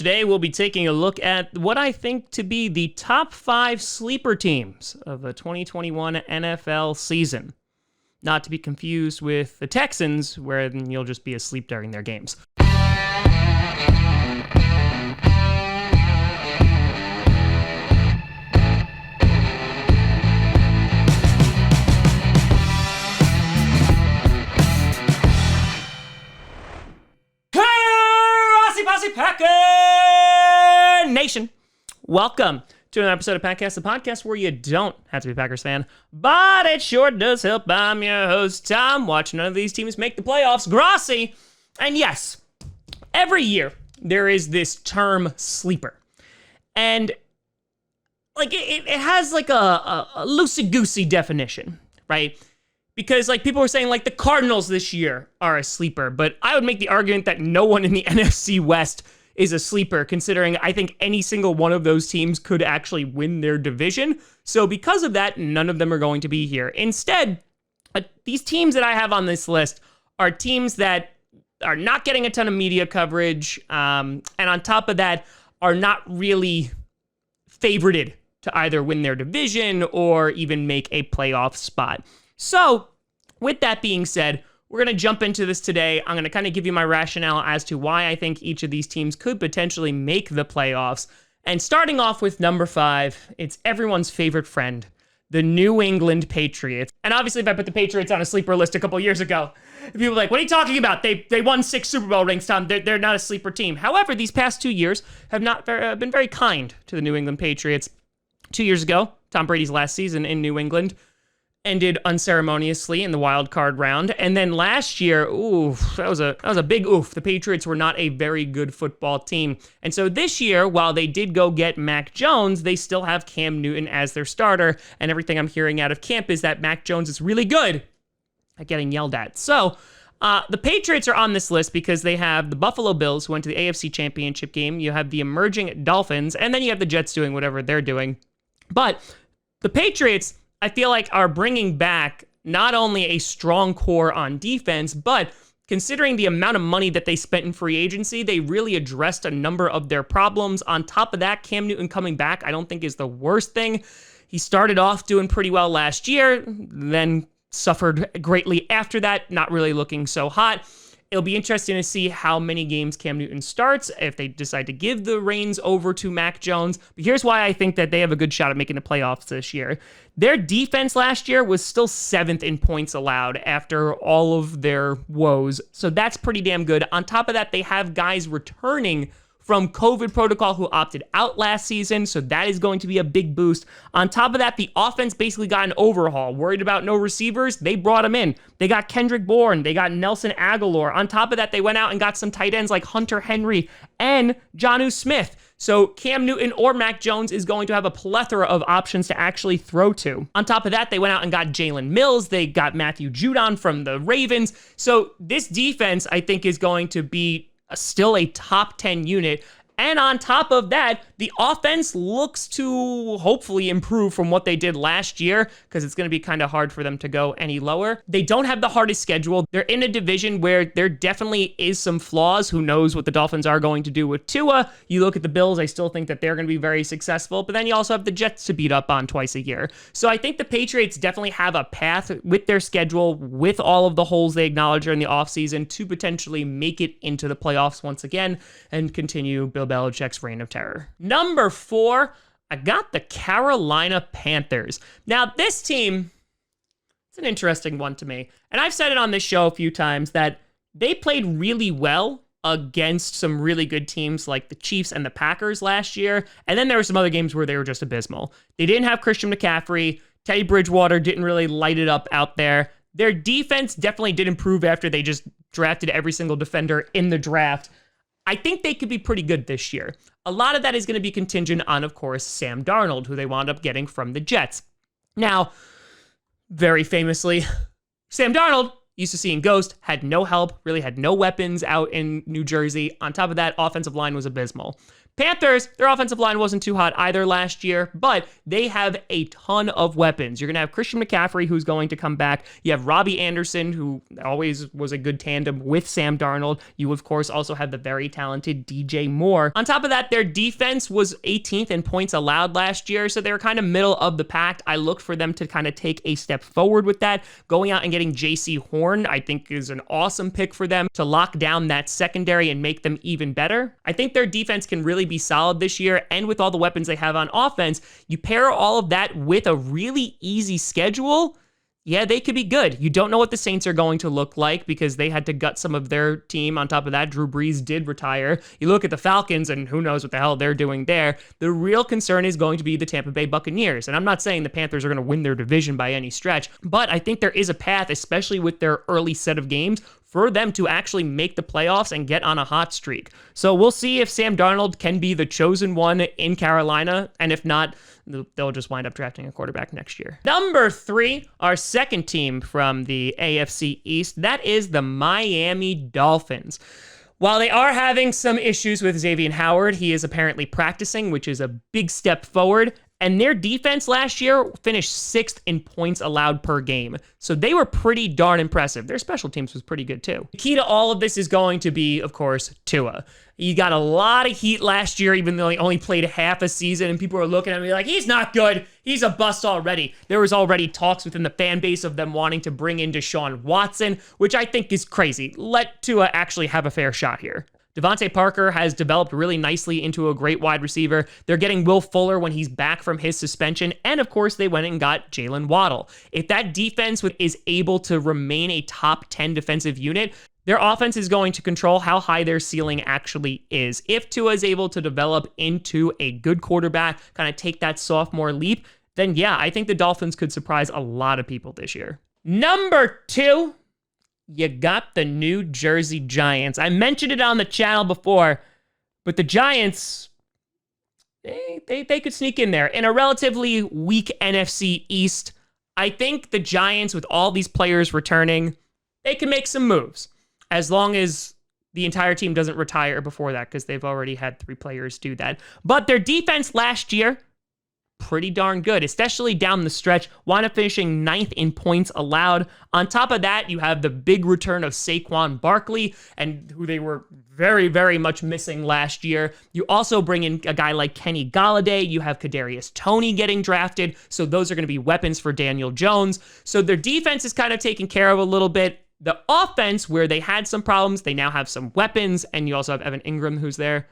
Today we'll be taking a look at what I think to be the top 5 sleeper teams of the 2021 NFL season. Not to be confused with the Texans, where you'll just be asleep during their games. Packer Nation, welcome to another episode of Packcast, the podcast where you don't have to be a Packers fan, but it sure does help. I'm your host, Tom, watching none of these teams make the playoffs, Grossi. And yes, every year there is this term sleeper. And like it has like a loosey-goosey definition, right? Because like people were saying like the Cardinals this year are a sleeper, but I would make the argument that no one in the NFC West is a sleeper, considering I think any single one of those teams could actually win their division. So because of that, none of them are going to be here. Instead, these teams that I have on this list are teams that are not getting a ton of media coverage, and on top of that, are not really favorited to either win their division or even make a playoff spot. So, with that being said, we're going to jump into this today. I'm going to kind of give you my rationale as to why I think each of these teams could potentially make the playoffs. And starting off with number 5, it's everyone's favorite friend, the New England Patriots. And obviously, if I put the Patriots on a sleeper list a couple years ago, people were like, what are you talking about? They won 6 Super Bowl rings, Tom. They're not a sleeper team. However, these past 2 years have not been very kind to the New England Patriots. 2 years ago, Tom Brady's last season in New England ended unceremoniously in the wild card round. And then last year, that was a big oof. The Patriots were not a very good football team. And so this year, while they did go get Mac Jones, they still have Cam Newton as their starter. And everything I'm hearing out of camp is that Mac Jones is really good at getting yelled at. So the Patriots are on this list because they have the Buffalo Bills, who went to the AFC Championship game. You have the emerging Dolphins, and then you have the Jets doing whatever they're doing. But the Patriots, I feel like, are bringing back not only a strong core on defense, but considering the amount of money that they spent in free agency, they really addressed a number of their problems. On top of that, Cam Newton coming back, I don't think is the worst thing. He started off doing pretty well last year, then suffered greatly after that, not really looking so hot. It'll be interesting to see how many games Cam Newton starts if they decide to give the reins over to Mac Jones. But here's why I think that they have a good shot at making the playoffs this year. Their defense last year was still 7th in points allowed after all of their woes. So that's pretty damn good. On top of that, they have guys returning from COVID protocol who opted out last season, so that is going to be a big boost. On top of that, the offense basically got an overhaul. Worried about no receivers? They brought them in. They got Kendrick Bourne. They got Nelson Aguilar. On top of that, they went out and got some tight ends like Hunter Henry and Jonnu Smith. So Cam Newton or Mac Jones is going to have a plethora of options to actually throw to. On top of that, they went out and got Jalen Mills. They got Matthew Judon from the Ravens. So this defense, I think, is going to be still a top 10 unit. And on top of that, the offense looks to hopefully improve from what they did last year, because it's going to be kind of hard for them to go any lower. They don't have the hardest schedule. They're in a division where there definitely is some flaws. Who knows what the Dolphins are going to do with Tua? You look at the Bills, I still think that they're going to be very successful, but then you also have the Jets to beat up on twice a year. So I think the Patriots definitely have a path with their schedule, with all of the holes they acknowledge during the offseason, to potentially make it into the playoffs once again and continue Bill Belichick's reign of terror. Number 4, I got the Carolina Panthers. Now, this team, it's an interesting one to me. And I've said it on this show a few times that they played really well against some really good teams like the Chiefs and the Packers last year. And then there were some other games where they were just abysmal. They didn't have Christian McCaffrey. Teddy Bridgewater didn't really light it up out there. Their defense definitely did improve after they just drafted every single defender in the draft. I think they could be pretty good this year. A lot of that is going to be contingent on, of course, Sam Darnold, who they wound up getting from the Jets. Now, very famously, Sam Darnold, used to seeing Ghost, had no help, really had no weapons out in New Jersey. On top of that, offensive line was abysmal. Panthers, their offensive line wasn't too hot either last year, but they have a ton of weapons. You're going to have Christian McCaffrey, who's going to come back. You have Robbie Anderson, who always was a good tandem with Sam Darnold. You, of course, also have the very talented DJ Moore. On top of that, their defense was 18th in points allowed last year, so they were kind of middle of the pack. I look for them to kind of take a step forward with that. Going out and getting J.C. Horn, I think, is an awesome pick for them to lock down that secondary and make them even better. I think their defense can really be solid this year, and with all the weapons they have on offense, you pair all of that with a really easy schedule, yeah, they could be good. You don't know what the Saints are going to look like because they had to gut some of their team. On top of that, Drew Brees did retire. You look at the Falcons, and who knows what the hell they're doing there. The real concern is going to be the Tampa Bay Buccaneers, and I'm not saying the Panthers are going to win their division by any stretch, but I think there is a path, especially with their early set of games, for them to actually make the playoffs and get on a hot streak. So we'll see if Sam Darnold can be the chosen one in Carolina, and if not, they'll just wind up drafting a quarterback next year. Number 3, our second team from the AFC East, that is the Miami Dolphins. While they are having some issues with Xavier Howard, he is apparently practicing, which is a big step forward. And their defense last year finished 6th in points allowed per game. So they were pretty darn impressive. Their special teams was pretty good too. The key to all of this is going to be, of course, Tua. He got a lot of heat last year, even though he only played half a season, and people were looking at me like, he's not good. He's a bust already. There was already talks within the fan base of them wanting to bring in Deshaun Watson, which I think is crazy. Let Tua actually have a fair shot here. Devontae Parker has developed really nicely into a great wide receiver. They're getting Will Fuller when he's back from his suspension. And of course, they went and got Jalen Waddle. If that defense is able to remain a top 10 defensive unit, their offense is going to control how high their ceiling actually is. If Tua is able to develop into a good quarterback, kind of take that sophomore leap, then yeah, I think the Dolphins could surprise a lot of people this year. Number 2. You got the New Jersey Giants. I mentioned it on the channel before, but the Giants, they could sneak in there. In a relatively weak NFC East, I think the Giants, with all these players returning, they can make some moves. As long as the entire team doesn't retire before that, because they've already had 3 players do that. But their defense last year, pretty darn good, especially down the stretch. Wound up finishing 9th in points allowed. On top of that, you have the big return of Saquon Barkley, and who they were very, very much missing last year. You also bring in a guy like Kenny Golladay. You have Kadarius Toney getting drafted, so those are going to be weapons for Daniel Jones. So their defense is kind of taken care of a little bit. The offense, where they had some problems, they now have some weapons, and you also have Evan Ingram, who's there.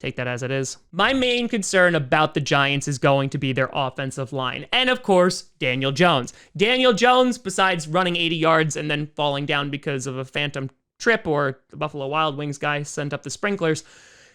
Take that as it is. My main concern about the Giants is going to be their offensive line. And of course, Daniel Jones. Daniel Jones, besides running 80 yards and then falling down because of a phantom trip, or the Buffalo Wild Wings guy sent up the sprinklers,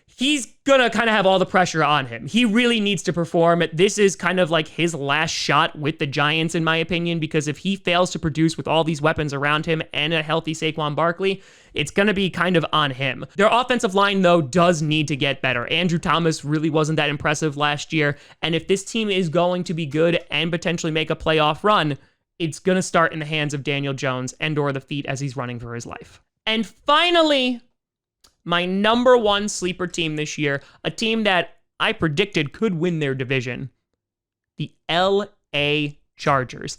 he's gonna kind of have all the pressure on him. He really needs to perform. This is kind of like his last shot with the Giants, in my opinion, because if he fails to produce with all these weapons around him and a healthy Saquon Barkley, it's gonna be kind of on him. Their offensive line, though, does need to get better. Andrew Thomas really wasn't that impressive last year, and if this team is going to be good and potentially make a playoff run, it's gonna start in the hands of Daniel Jones and/or the feet as he's running for his life. And finally, my number 1 sleeper team this year, a team that I predicted could win their division, the LA Chargers.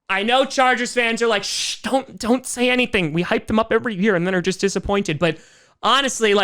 I know Chargers fans are like, shh, don't say anything. We hype them up every year and then are just disappointed. But honestly,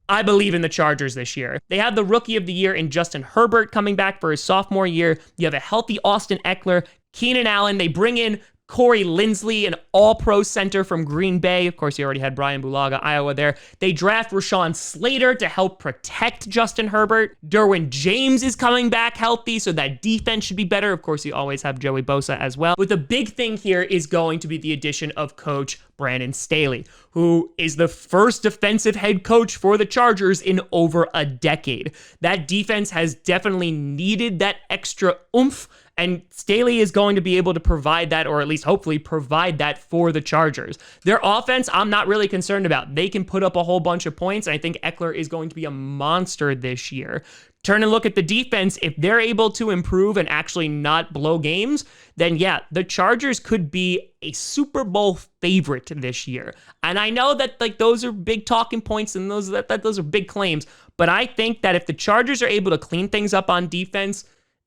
I believe in the Chargers this year. They have the rookie of the year in Justin Herbert coming back for his sophomore year. You have a healthy Austin Eckler, Keenan Allen. They bring in Corey Linsley, an all-pro center from Green Bay. Of course, you already had Brian Bulaga, Iowa there. They draft Rashawn Slater to help protect Justin Herbert. Derwin James is coming back healthy, so that defense should be better. Of course, you always have Joey Bosa as well. But the big thing here is going to be the addition of coach Brandon Staley, who is the first defensive head coach for the Chargers in over a decade. That defense has definitely needed that extra oomph, and Staley is going to be able to provide that, or at least hopefully provide that for the Chargers. Their offense, I'm not really concerned about. They can put up a whole bunch of points, and I think Eckler is going to be a monster this year. turn and look at the defense. If they're able to improve and actually not blow games, then yeah, the Chargers could be a Super Bowl favorite this year. And I know that like those are big talking points and those are big claims, but I think that if the Chargers are able to clean things up on defense,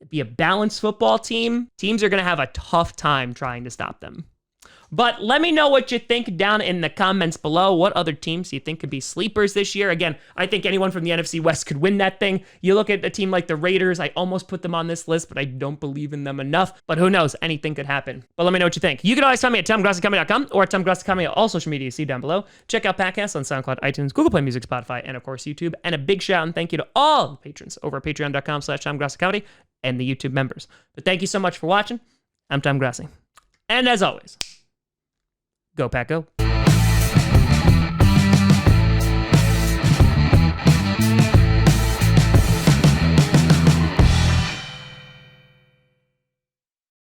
be a balanced football team, teams are going to have a tough time trying to stop them. But let me know what you think down in the comments below. What other teams do you think could be sleepers this year? Again, I think anyone from the NFC West could win that thing. You look at a team like the Raiders, I almost put them on this list, but I don't believe in them enough. But who knows? Anything could happen. But let me know what you think. You can always find me at TomGrossiComedy.com or at TomGrossiComedy on all social media you see down below. Check out podcasts on SoundCloud, iTunes, Google Play Music, Spotify, and of course YouTube. And a big shout out and thank you to all the patrons over at patreon.com/TomGrossiComedy and the YouTube members. But thank you so much for watching. I'm Tom Grossi. And as always, go Pack Go.